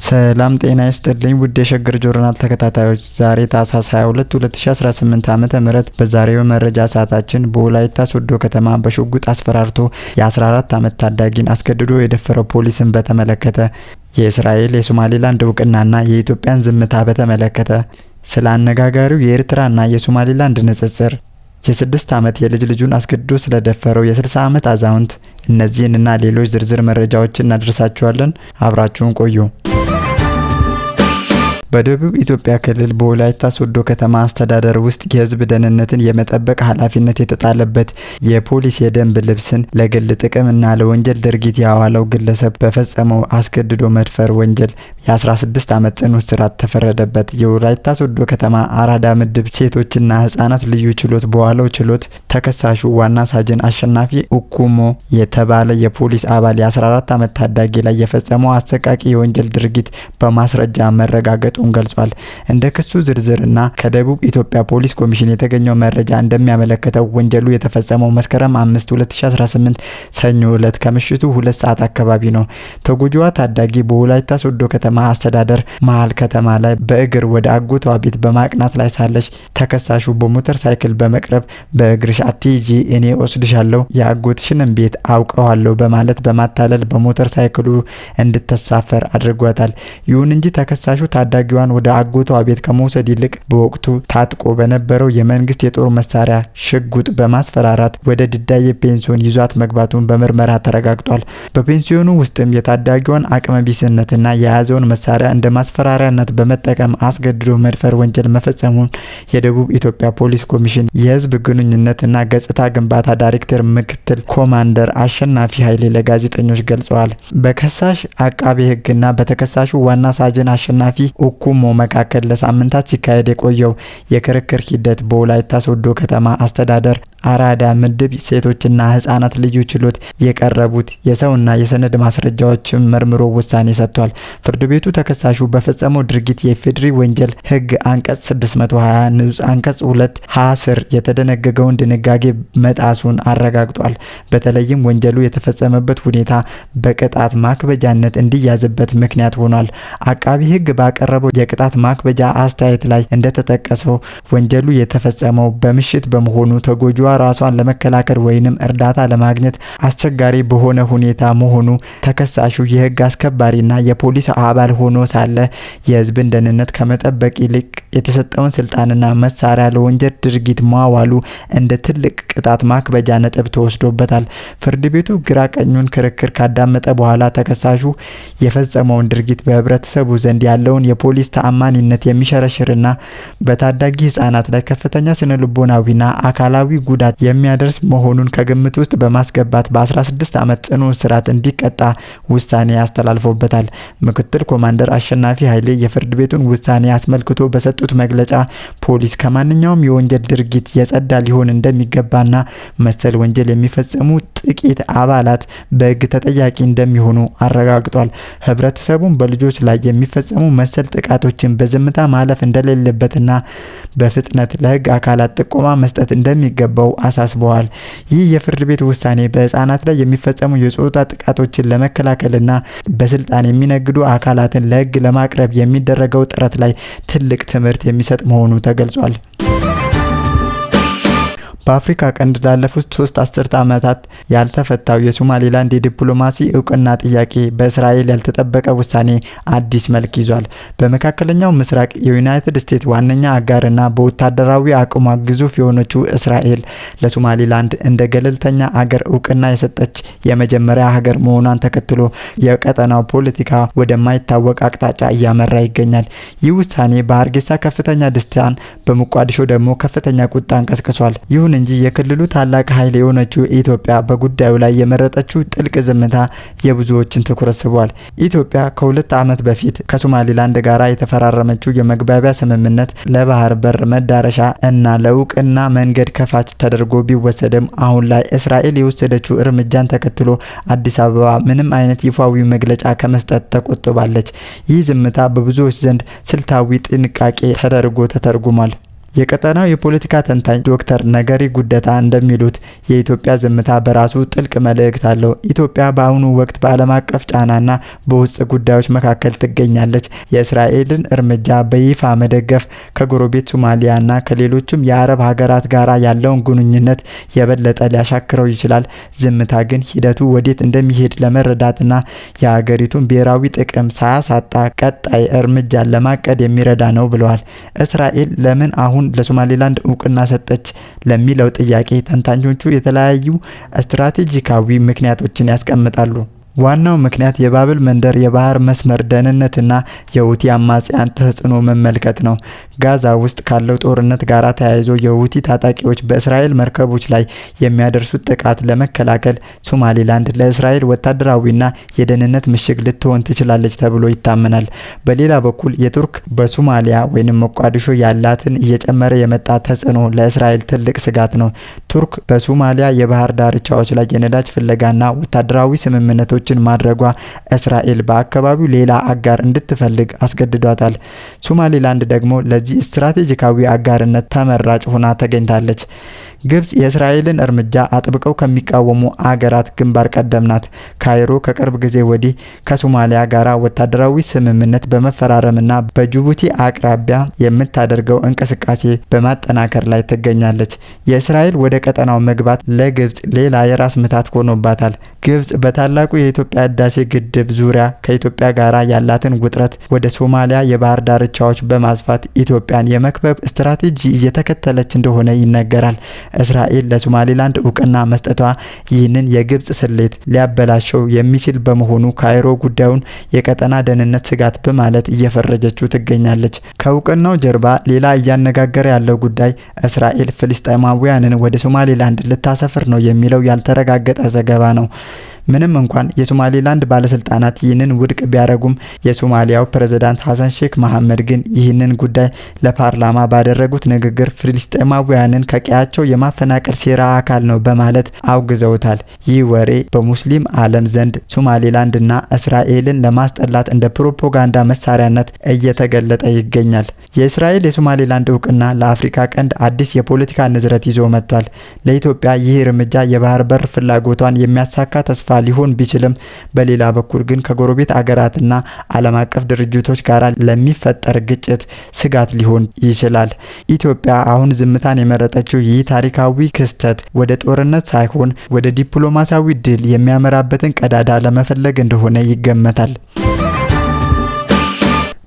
ሰላም ጤና ይስጥልኝ ውድ የሸገር ጆርናል ተከታታዮች፣ ዛሬ ታህሳስ 22 2018 ዓ.ም በዛሬው መረጃ ሰዓታችን በወላይታ ሶዶ ከተማ በሽጉጥ አስፈራርቶ የ14 ዓመት ታዳጊን አስገድዶ የደፈረው ፖሊስን በተመለከተ፣ የእስራኤል የሶማሊላንድ እውቅናና የኢትዮጵያን ዝምታ በተመለከተ፣ ስለ አነጋጋሪው የኤርትራና የሶማሊላንድ ንጽጽር፣ የ6 ዓመት የልጅ ልጁን አስገድዶ ስለደፈረው የ60 ዓመት አዛውንት፣ እነዚህንና ሌሎች ዝርዝር መረጃዎችን እናደርሳችኋለን። አብራችሁን ቆዩ። በደቡብ ኢትዮጵያ ክልል በወላይታ ሶዶ ከተማ አስተዳደር ውስጥ የሕዝብ ደህንነትን የመጠበቅ ኃላፊነት የተጣለበት የፖሊስ የደንብ ልብስን ለግል ጥቅምና ለወንጀል ድርጊት ያዋለው ግለሰብ በፈጸመው አስገድዶ መድፈር ወንጀል የ16 ዓመት ጽኑ እስራት ተፈረደበት። የወላይታ ሶዶ ከተማ አራዳ ምድብ ሴቶችና ሕጻናት ልዩ ችሎት በዋለው ችሎት ተከሳሹ ዋና ሳጅን አሸናፊ ኡኩሞ የተባለ የፖሊስ አባል የ14 ዓመት ታዳጊ ላይ የፈጸመው አሰቃቂ የወንጀል ድርጊት በማስረጃ መረጋገጡ ገልጿል። እንደ ክሱ ዝርዝርና ከደቡብ ኢትዮጵያ ፖሊስ ኮሚሽን የተገኘው መረጃ እንደሚያመለክተው ወንጀሉ የተፈጸመው መስከረም 5 2018 ሰኞ ዕለት ከምሽቱ 2 ሰዓት አካባቢ ነው። ተጎጂዋ ታዳጊ በወላይታ ሶዶ ከተማ አስተዳደር መሃል ከተማ ላይ በእግር ወደ አጎቷ ቤት በማቅናት ላይ ሳለች ተከሳሹ በሞተር ሳይክል በመቅረብ በእግርሽ አትሂጂ፣ እኔ ወስድሻለሁ፣ የአጎትሽንም ቤት አውቀዋለሁ በማለት በማታለል በሞተር ሳይክሉ እንድትሳፈር አድርጓታል። ይሁን እንጂ ተከሳሹ ታዳጊዋን ወደ አጎቷ ቤት ከመውሰድ ይልቅ በወቅቱ ታጥቆ በነበረው የመንግስት የጦር መሳሪያ ሽጉጥ በማስፈራራት ወደ ድዳዬ ፔንሲዮን ይዟት መግባቱን በምርመራ ተረጋግጧል። በፔንሲዮኑ ውስጥም የታዳጊዋን አቅመቢስነትና የያዘውን መሳሪያ እንደ ማስፈራሪያነት በመጠቀም አስገድዶ መድፈር ወንጀል መፈጸሙን የደቡብ ኢትዮጵያ ፖሊስ ኮሚሽን የህዝብ ግንኙነትና ገጽታ ግንባታ ዳይሬክተር ምክትል ኮማንደር አሸናፊ ኃይሌ ለጋዜጠኞች ገልጸዋል። በከሳሽ አቃቤ ህግና በተከሳሹ ዋና ሳጅን አሸናፊ ኡኩሞ መካከል ለሳምንታት ሲካሄድ የቆየው የክርክር ሂደት በወላይታ ሶዶ ከተማ አስተዳደር አራዳ ምድብ ሴቶችና ህጻናት ልዩ ችሎት የቀረቡት የሰውና የሰነድ ማስረጃዎችን መርምሮ ውሳኔ ሰጥቷል። ፍርድ ቤቱ ተከሳሹ በፈጸመው ድርጊት የፌዴሪ ወንጀል ህግ አንቀጽ 620 ንዑስ አንቀጽ 2 ሀ ስር የተደነገገውን ድንጋጌ መጣሱን አረጋግጧል። በተለይም ወንጀሉ የተፈጸመበት ሁኔታ በቅጣት ማክበጃነት እንዲያዝበት ምክንያት ሆኗል። አቃቢ ህግ ባቀረበው የቅጣት ማክበጃ አስተያየት ላይ እንደተጠቀሰው ወንጀሉ የተፈጸመው በምሽት በመሆኑ ተጎጂዋ ራሷን ለመከላከል ወይንም እርዳታ ለማግኘት አስቸጋሪ በሆነ ሁኔታ መሆኑ፣ ተከሳሹ የህግ አስከባሪና የፖሊስ አባል ሆኖ ሳለ የህዝብን ደህንነት ከመጠበቅ ይልቅ የተሰጠውን ስልጣንና መሳሪያ ለወንጀል ድርጊት ማዋሉ እንደ ትልቅ ቅጣት ማክበጃ ነጥብ ተወስዶበታል። ፍርድ ቤቱ ግራ ቀኙን ክርክር ካዳመጠ በኋላ ተከሳሹ የፈጸመውን ድርጊት በህብረተሰቡ ዘንድ ያለውን የፖሊስ ተአማኒነት የሚሸረሽርና በታዳጊ ህጻናት ላይ ከፍተኛ ስነልቦናዊና አካላዊ ጉዳት የሚያደርስ መሆኑን ከግምት ውስጥ በማስገባት በ16 ዓመት ጽኑ እስራት እንዲቀጣ ውሳኔ ያስተላልፎበታል። ምክትል ኮማንደር አሸናፊ ኃይሌ የፍርድ ቤቱን ውሳኔ አስመልክቶ በሰጡት መግለጫ ፖሊስ ከማንኛውም የወንጀል ድርጊት የጸዳ ሊሆን እንደሚገባና መሰል ወንጀል የሚፈጽሙ ጥቂት አባላት በህግ ተጠያቂ እንደሚሆኑ አረጋግጧል። ህብረተሰቡን በልጆች ላይ የሚፈጸሙ መሰል ጥቃቶችን በዝምታ ማለፍ እንደሌለበትና በፍጥነት ለህግ አካላት ጥቆማ መስጠት እንደሚገባው አሳስበዋል። ይህ የፍርድ ቤት ውሳኔ በህፃናት ላይ የሚፈጸሙ የጾታ ጥቃቶችን ለመከላከልና በስልጣን የሚነግዱ አካላትን ለህግ ለማቅረብ የሚደረገው ጥረት ላይ ትልቅ ትምህርት የሚሰጥ መሆኑ ተገልጿል። በአፍሪካ ቀንድ ላለፉት 3 አስርተ ዓመታት ያልተፈታው የሶማሊላንድ የዲፕሎማሲ እውቅና ጥያቄ በእስራኤል ያልተጠበቀ ውሳኔ አዲስ መልክ ይዟል። በመካከለኛው ምስራቅ የዩናይትድ ስቴትስ ዋነኛ አጋርና በወታደራዊ አቅሟ ግዙፍ የሆነችው እስራኤል ለሶማሊላንድ እንደ ገለልተኛ አገር እውቅና የሰጠች የመጀመሪያ ሀገር መሆኗን ተከትሎ የቀጠናው ፖለቲካ ወደማይታወቅ አቅጣጫ እያመራ ይገኛል። ይህ ውሳኔ በሀርጌሳ ከፍተኛ ደስታን፣ በሞቃዲሾ ደግሞ ከፍተኛ ቁጣን ቀስቅሷል። ይሁን እንጂ የክልሉ ታላቅ ኃይል የሆነችው ኢትዮጵያ በጉዳዩ ላይ የመረጠችው ጥልቅ ዝምታ የብዙዎችን ትኩረት ስቧል። ኢትዮጵያ ከ2 ዓመት በፊት ከሶማሊላንድ ጋር የተፈራረመችው የመግባቢያ ስምምነት ለባህር በር መዳረሻ እና ለእውቅና መንገድ ከፋች ተደርጎ ቢወሰድም አሁን ላይ እስራኤል የወሰደችው እርምጃን ተከትሎ አዲስ አበባ ምንም አይነት ይፋዊ መግለጫ ከመስጠት ተቆጥባለች። ይህ ዝምታ በብዙዎች ዘንድ ስልታዊ ጥንቃቄ ተደርጎ ተተርጉሟል። የቀጠናው የፖለቲካ ተንታኝ ዶክተር ነገሪ ጉደታ እንደሚሉት የኢትዮጵያ ዝምታ በራሱ ጥልቅ መልእክት አለው። ኢትዮጵያ በአሁኑ ወቅት በዓለም አቀፍ ጫናና በውስጥ ጉዳዮች መካከል ትገኛለች። የእስራኤልን እርምጃ በይፋ መደገፍ ከጎረቤት ሶማሊያና ከሌሎችም የአረብ ሀገራት ጋር ያለውን ግንኙነት የበለጠ ሊያሻክረው ይችላል። ዝምታ ግን ሂደቱ ወዴት እንደሚሄድ ለመረዳትና የሀገሪቱን ብሔራዊ ጥቅም ሳያሳጣ ቀጣይ እርምጃን ለማቀድ የሚረዳ ነው ብለዋል። እስራኤል ለምን አሁን ለሶማሌላንድ እውቅና ሰጠች ለሚለው ጥያቄ ተንታኞቹ የተለያዩ ስትራቴጂካዊ ምክንያቶችን ያስቀምጣሉ። ዋናው ምክንያት የባብል መንደር የባህር መስመር ደህንነትና የሁቲ አማጽያን ተጽዕኖ መመልከት ነው። ጋዛ ውስጥ ካለው ጦርነት ጋር ተያይዞ የሁቲ ታጣቂዎች በእስራኤል መርከቦች ላይ የሚያደርሱት ጥቃት ለመከላከል ሶማሌላንድ ለእስራኤል ወታደራዊና የደህንነት ምሽግ ልትሆን ትችላለች ተብሎ ይታመናል። በሌላ በኩል የቱርክ በሶማሊያ ወይም ሞቃዲሾ ያላትን እየጨመረ የመጣ ተጽዕኖ ለእስራኤል ትልቅ ስጋት ነው። ቱርክ በሶማሊያ የባህር ዳርቻዎች ላይ የነዳጅ ፍለጋና ወታደራዊ ስምምነቶች ማድረጓ እስራኤል በአካባቢው ሌላ አጋር እንድትፈልግ አስገድዷታል። ሶማሌላንድ ደግሞ ለዚህ ስትራቴጂካዊ አጋርነት ተመራጭ ሆና ተገኝታለች። ግብጽ የእስራኤልን እርምጃ አጥብቀው ከሚቃወሙ አገራት ግንባር ቀደም ናት። ካይሮ ከቅርብ ጊዜ ወዲህ ከሶማሊያ ጋር ወታደራዊ ስምምነት በመፈራረምና በጅቡቲ አቅራቢያ የምታደርገው እንቅስቃሴ በማጠናከር ላይ ትገኛለች። የእስራኤል ወደ ቀጠናው መግባት ለግብጽ ሌላ የራስ ምታት ሆኖባታል። ግብጽ በታላቁ የኢትዮጵያ ህዳሴ ግድብ ዙሪያ ከኢትዮጵያ ጋር ያላትን ውጥረት ወደ ሶማሊያ የባህር ዳርቻዎች በማስፋት ኢትዮጵያን የመክበብ ስትራቴጂ እየተከተለች እንደሆነ ይነገራል። እስራኤል ለሶማሌላንድ እውቅና መስጠቷ ይህንን የግብጽ ስሌት ሊያበላሸው የሚችል በመሆኑ ካይሮ ጉዳዩን የቀጠና ደህንነት ስጋት በማለት እየፈረጀችው ትገኛለች። ከእውቅናው ጀርባ ሌላ እያነጋገረ ያለው ጉዳይ እስራኤል ፍልስጤማውያንን ወደ ሶማሌላንድ ልታሰፍር ነው የሚለው ያልተረጋገጠ ዘገባ ነው። ምንም እንኳን የሶማሌላንድ ባለስልጣናት ይህንን ውድቅ ቢያደርጉም የሶማሊያው ፕሬዝዳንት ሐሰን ሼክ መሐመድ ግን ይህንን ጉዳይ ለፓርላማ ባደረጉት ንግግር ፍልስጤማውያንን ከቀያቸው የማፈናቀል ሴራ አካል ነው በማለት አውግዘውታል። ይህ ወሬ በሙስሊም ዓለም ዘንድ ሶማሌላንድና እስራኤልን ለማስጠላት እንደ ፕሮፓጋንዳ መሳሪያነት እየተገለጠ ይገኛል። የእስራኤል የሶማሌላንድ እውቅና ለአፍሪካ ቀንድ አዲስ የፖለቲካ ንዝረት ይዞ መጥቷል። ለኢትዮጵያ ይህ እርምጃ የባህር በር ፍላጎቷን የሚያሳካ ተስፋ ሊሆን ቢችልም በሌላ በኩል ግን ከጎረቤት አገራትና ዓለም አቀፍ ድርጅቶች ጋር ለሚፈጠር ግጭት ስጋት ሊሆን ይችላል። ኢትዮጵያ አሁን ዝምታን የመረጠችው ይህ ታሪካዊ ክስተት ወደ ጦርነት ሳይሆን ወደ ዲፕሎማሲያዊ ድል የሚያመራበትን ቀዳዳ ለመፈለግ እንደሆነ ይገመታል።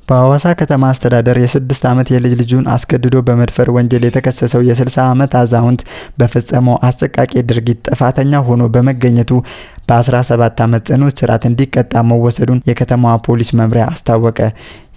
በሐዋሳ ከተማ አስተዳደር የ6 ዓመት የልጅ ልጁን አስገድዶ በመድፈር ወንጀል የተከሰሰው የ60 ዓመት አዛውንት በፈጸመው አሰቃቂ ድርጊት ጥፋተኛ ሆኖ በመገኘቱ በ17 ዓመት ጽኑ እስራት እንዲቀጣ መወሰዱን የከተማዋ ፖሊስ መምሪያ አስታወቀ።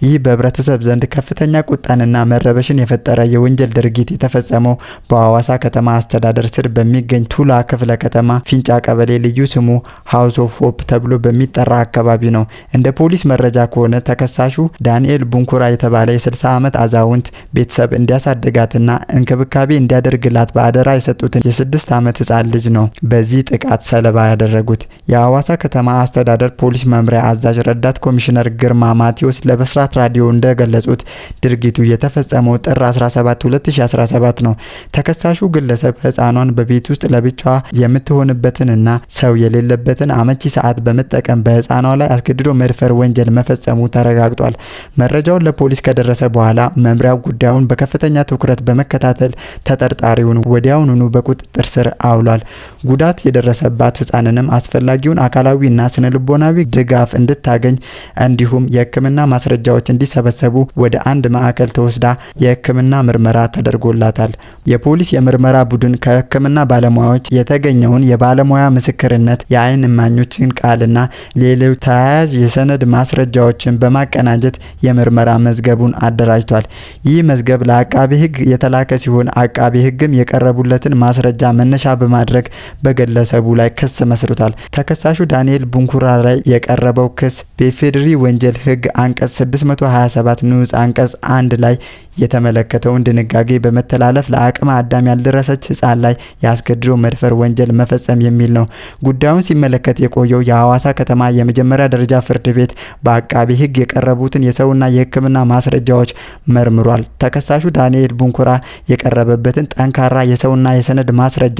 ይህ በህብረተሰብ ዘንድ ከፍተኛ ቁጣንና መረበሽን የፈጠረ የወንጀል ድርጊት የተፈጸመው በሐዋሳ ከተማ አስተዳደር ስር በሚገኝ ቱላ ክፍለ ከተማ ፊንጫ ቀበሌ ልዩ ስሙ ሃውስ ኦፍ ሆፕ ተብሎ በሚጠራ አካባቢ ነው። እንደ ፖሊስ መረጃ ከሆነ ተከሳሹ ዳንኤል ቡንኩራ የተባለ የ60 ዓመት አዛውንት ቤተሰብ እንዲያሳድጋትና እንክብካቤ እንዲያደርግላት በአደራ የሰጡትን የ6 ዓመት ህጻን ልጅ ነው በዚህ ጥቃት ሰለባ ያደረጉት። የሐዋሳ ከተማ አስተዳደር ፖሊስ መምሪያ አዛዥ ረዳት ኮሚሽነር ግርማ ማቴዎስ ለበስራት ራዲዮ እንደገለጹት ድርጊቱ የተፈጸመው ጥር 17 2017 ነው። ተከሳሹ ግለሰብ ህፃኗን በቤት ውስጥ ለብቻዋ የምትሆንበትንና ሰው የሌለበትን አመቺ ሰዓት በመጠቀም በህፃኗ ላይ አስገድዶ መድፈር ወንጀል መፈጸሙ ተረጋግጧል። መረጃውን ለፖሊስ ከደረሰ በኋላ መምሪያው ጉዳዩን በከፍተኛ ትኩረት በመከታተል ተጠርጣሪውን ወዲያውኑ በቁጥጥር ስር አውሏል። ጉዳት የደረሰባት ህፃንንም አስፈላጊውን አካላዊና ስነልቦናዊ ድጋፍ እንድታገኝ እንዲሁም የህክምና ማስረጃዎች እንዲሰበሰቡ ወደ አንድ ማዕከል ተወስዳ የህክምና ምርመራ ተደርጎላታል። የፖሊስ የምርመራ ቡድን ከህክምና ባለሙያዎች የተገኘውን የባለሙያ ምስክርነት፣ የአይን እማኞችን ቃልና ሌሎች ተያያዥ የሰነድ ማስረጃዎችን በማቀናጀት የምርመራ መዝገቡን አደራጅቷል። ይህ መዝገብ ለአቃቤ ህግ የተላከ ሲሆን አቃቤ ህግም የቀረቡለትን ማስረጃ መነሻ በማድረግ በግለሰቡ ላይ ክስ መስርቷል። ተከሳሹ ዳንኤል ቡንኩራ ላይ የቀረበው ክስ በፌዴሪ ወንጀል ሕግ አንቀጽ 627 ንዑስ አንቀጽ 1 ላይ የተመለከተውን ድንጋጌ በመተላለፍ ለአቅመ አዳም ያልደረሰች ሕፃን ላይ ያስገድዶ መድፈር ወንጀል መፈጸም የሚል ነው። ጉዳዩን ሲመለከት የቆየው የሐዋሳ ከተማ የመጀመሪያ ደረጃ ፍርድ ቤት በአቃቤ ሕግ የቀረቡትን የሰውና የሕክምና ማስረጃዎች መርምሯል። ተከሳሹ ዳንኤል ቡንኩራ የቀረበበትን ጠንካራ የሰውና የሰነድ ማስረጃ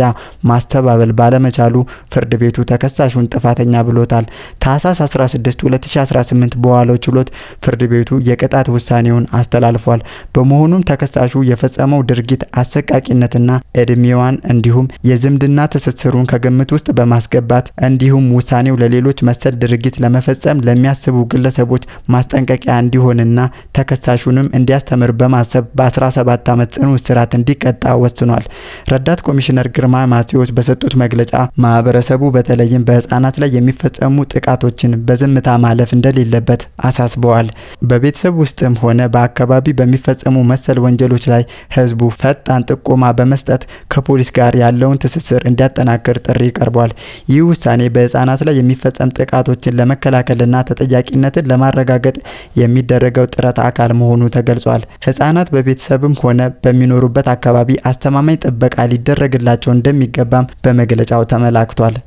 ማስተባበል ባለመቻሉ ፍርድ ቤቱ ተከሳሹን ጥፋተኛ ብሎታል። ታህሳስ 16 2018 በዋለው ችሎት ፍርድ ቤቱ የቅጣት ውሳኔውን አስተላልፏል። በመሆኑም ተከሳሹ የፈጸመው ድርጊት አሰቃቂነትና እድሜዋን እንዲሁም የዝምድና ትስስሩን ከግምት ውስጥ በማስገባት እንዲሁም ውሳኔው ለሌሎች መሰል ድርጊት ለመፈጸም ለሚያስቡ ግለሰቦች ማስጠንቀቂያ እንዲሆንና ተከሳሹንም እንዲያስተምር በማሰብ በ17 ዓመት ጽኑ እስራት እንዲቀጣ ወስኗል። ረዳት ኮሚሽነር ግርማ ማቴዎስ በሰጡት መግለጫ ማህበረሰቡ በተለይም በህፃናት ላይ የሚፈጸሙ ጥቃቶችን በዝምታ ማለፍ እንደሌለበት አሳስበዋል። በቤተሰብ ውስጥም ሆነ በአካባቢ በሚፈጸሙ መሰል ወንጀሎች ላይ ህዝቡ ፈጣን ጥቆማ በመስጠት ከፖሊስ ጋር ያለውን ትስስር እንዲያጠናክር ጥሪ ቀርቧል። ይህ ውሳኔ በህፃናት ላይ የሚፈጸም ጥቃቶችን ለመከላከልና ተጠያቂነትን ለማረጋገጥ የሚደረገው ጥረት አካል መሆኑ ተገልጿል። ህፃናት በቤተሰብም ሆነ በሚኖሩበት አካባቢ አስተማማኝ ጥበቃ ሊደረግላቸው እንደሚገባም በመግለጫው ተመላክቷል።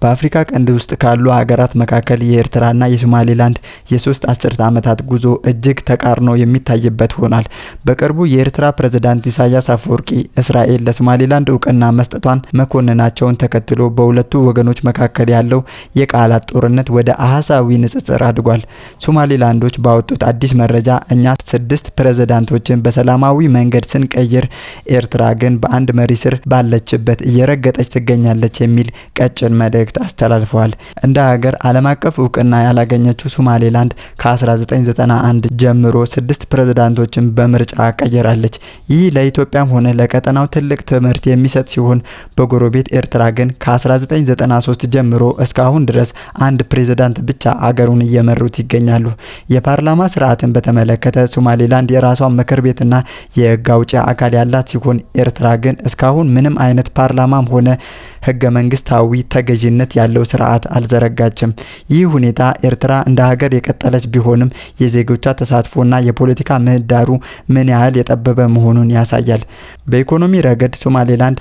በአፍሪካ ቀንድ ውስጥ ካሉ ሀገራት መካከል የኤርትራና የሶማሌላንድ የሶስት አስርተ ዓመታት ጉዞ እጅግ ተቃርኖ የሚታይበት ሆኗል። በቅርቡ የኤርትራ ፕሬዝዳንት ኢሳያስ አፈወርቂ እስራኤል ለሶማሌላንድ እውቅና መስጠቷን መኮንናቸውን ተከትሎ በሁለቱ ወገኖች መካከል ያለው የቃላት ጦርነት ወደ አሃዛዊ ንጽጽር አድጓል። ሶማሌላንዶች ባወጡት አዲስ መረጃ እኛ 6 ፕሬዝዳንቶችን በሰላማዊ መንገድ ስንቀይር፣ ኤርትራ ግን በአንድ መሪ ስር ባለችበት እየረገጠች ትገኛለች የሚል ቀጭን መልእክት አስተላልፈዋል። እንደ ሀገር ዓለም አቀፍ እውቅና ያላገኘችው ሶማሌላንድ ከ1991 ጀምሮ 6 ፕሬዝዳንቶችን በምርጫ ቀይራለች። ይህ ለኢትዮጵያም ሆነ ለቀጠናው ትልቅ ትምህርት የሚሰጥ ሲሆን በጎረቤት ኤርትራ ግን ከ1993 ጀምሮ እስካሁን ድረስ አንድ ፕሬዝዳንት ብቻ አገሩን እየመሩት ይገኛሉ። የፓርላማ ስርዓትን በተመለከተ ሶማሌላንድ የራሷን ምክር ቤትና የህግ አውጪ አካል ያላት ሲሆን ኤርትራ ግን እስካሁን ምንም አይነት ፓርላማም ሆነ ህገ መንግስታዊ ተገዥነት ያለው ስርዓት አልዘረጋችም። ይህ ሁኔታ ኤርትራ እንደ ሀገር የቀጠለች ቢሆንም የዜጎቿ ተሳትፎና የፖለቲካ ምህዳሩ ምን ያህል የጠበበ መሆኑን ያሳያል። በኢኮኖሚ ረገድ ሶማሌላንድ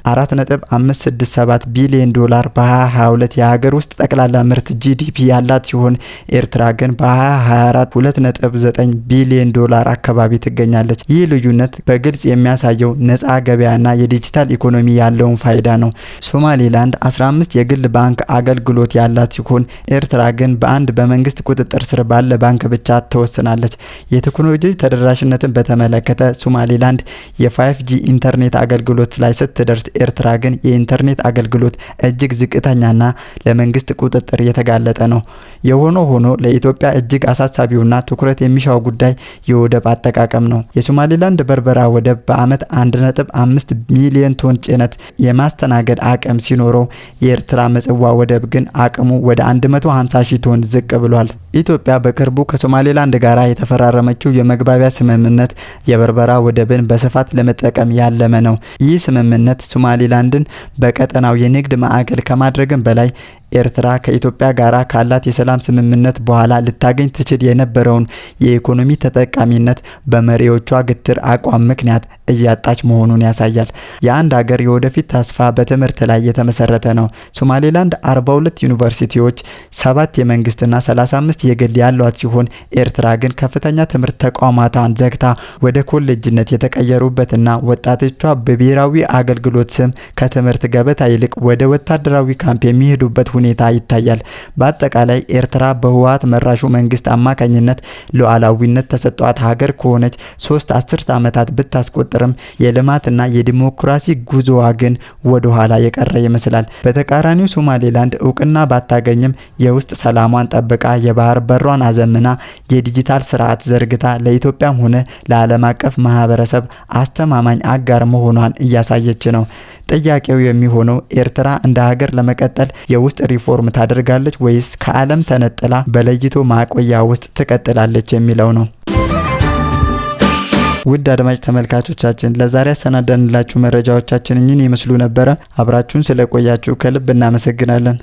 4.567 ቢሊዮን ዶላር በ2022 የሀገር ውስጥ ጠቅላላ ምርት ጂዲፒ ያላት ሲሆን ኤርትራ ግን በ2024 2.9 ቢሊዮን ዶላር አካባቢ ትገኛለች። ይህ ልዩነት በግልጽ የሚያሳየው ነፃ ገበያና የዲጂታል ኢኮኖሚ ያለውን ፋይዳ ነው። ሶማሌላንድ 15 የግል ባንክ አገልግሎት ያላት ሲሆን ኤርትራ ግን በአንድ በመንግስት ቁጥጥር ስር ባለ ባንክ ብቻ ተወስናለች። የቴክኖሎጂ ተደራሽነትን በተመለከተ ሶማሌላንድ የ5G ኢንተርኔት አገልግሎት ላይ ስትደርስ፣ ኤርትራ ግን የኢንተርኔት አገልግሎት እጅግ ዝቅተኛና ለመንግስት ቁጥጥር የተጋለጠ ነው። የሆነ ሆኖ ለኢትዮጵያ እጅግ አሳሳቢውና ትኩረት የሚሻው ጉዳይ የወደብ አጠቃቀም ነው። የሶማሌላንድ በርበራ ወደብ በአመት 1.5 ሚሊዮን ቶን ጭነት የማስተናገድ አቅም ሲኖረው የኤርትራ ምጽዋ ወደብ ግን አቅሙ ወደ 150 ሺህ ቶን ዝቅ ብሏል። ኢትዮጵያ በቅርቡ ከሶማሌላንድ ጋር የተፈራረመችው የመግባቢያ ስምምነት የበርበራ ወደብን በስፋት ለመጠቀም ያለመ ነው። ይህ ስምምነት ሶማሌላንድን በቀጠናው የንግድ ማዕከል ከማድረግም በላይ ኤርትራ ከኢትዮጵያ ጋር ካላት የሰላም ስምምነት በኋላ ልታገኝ ትችል የነበረውን የኢኮኖሚ ተጠቃሚነት በመሪዎቿ ግትር አቋም ምክንያት እያጣች መሆኑን ያሳያል። የአንድ ሀገር የወደፊት ተስፋ በትምህርት ላይ የተመሰረተ ነው። ሶማሌላንድ 42 ዩኒቨርሲቲዎች፣ 7 የመንግስትና 35 የግል ያሏት ሲሆን ኤርትራ ግን ከፍተኛ ትምህርት ተቋማቷን ዘግታ ወደ ኮሌጅነት የተቀየሩበትና ወጣቶቿ በብሔራዊ አገልግሎት ስም ከትምህርት ገበታ ይልቅ ወደ ወታደራዊ ካምፕ የሚሄዱበት ሁኔታ ይታያል። በአጠቃላይ ኤርትራ በህወሓት መራሹ መንግስት አማካኝነት ሉዓላዊነት ተሰጥቷት ሀገር ከሆነች 3 አስርተ ዓመታት ብታስቆጥርም የልማትና የዲሞክራሲ ጉዞዋ ግን ወደ ኋላ የቀረ ይመስላል። በተቃራኒው ሶማሌላንድ እውቅና ባታገኝም የውስጥ ሰላሟን ጠብቃ የባህር በሯን አዘምና የዲጂታል ስርዓት ዘርግታ ለኢትዮጵያም ሆነ ለዓለም አቀፍ ማህበረሰብ አስተማማኝ አጋር መሆኗን እያሳየች ነው። ጥያቄው የሚሆነው ኤርትራ እንደ ሀገር ለመቀጠል የውስጥ ሪፎርም ታደርጋለች ወይስ ከዓለም ተነጥላ በለይቶ ማቆያ ውስጥ ትቀጥላለች የሚለው ነው። ውድ አድማጭ ተመልካቾቻችን ለዛሬ ያሰናዳንላችሁ መረጃዎቻችን እኚህን ይመስሉ ነበር። አብራችሁን ስለቆያችሁ ከልብ እናመሰግናለን።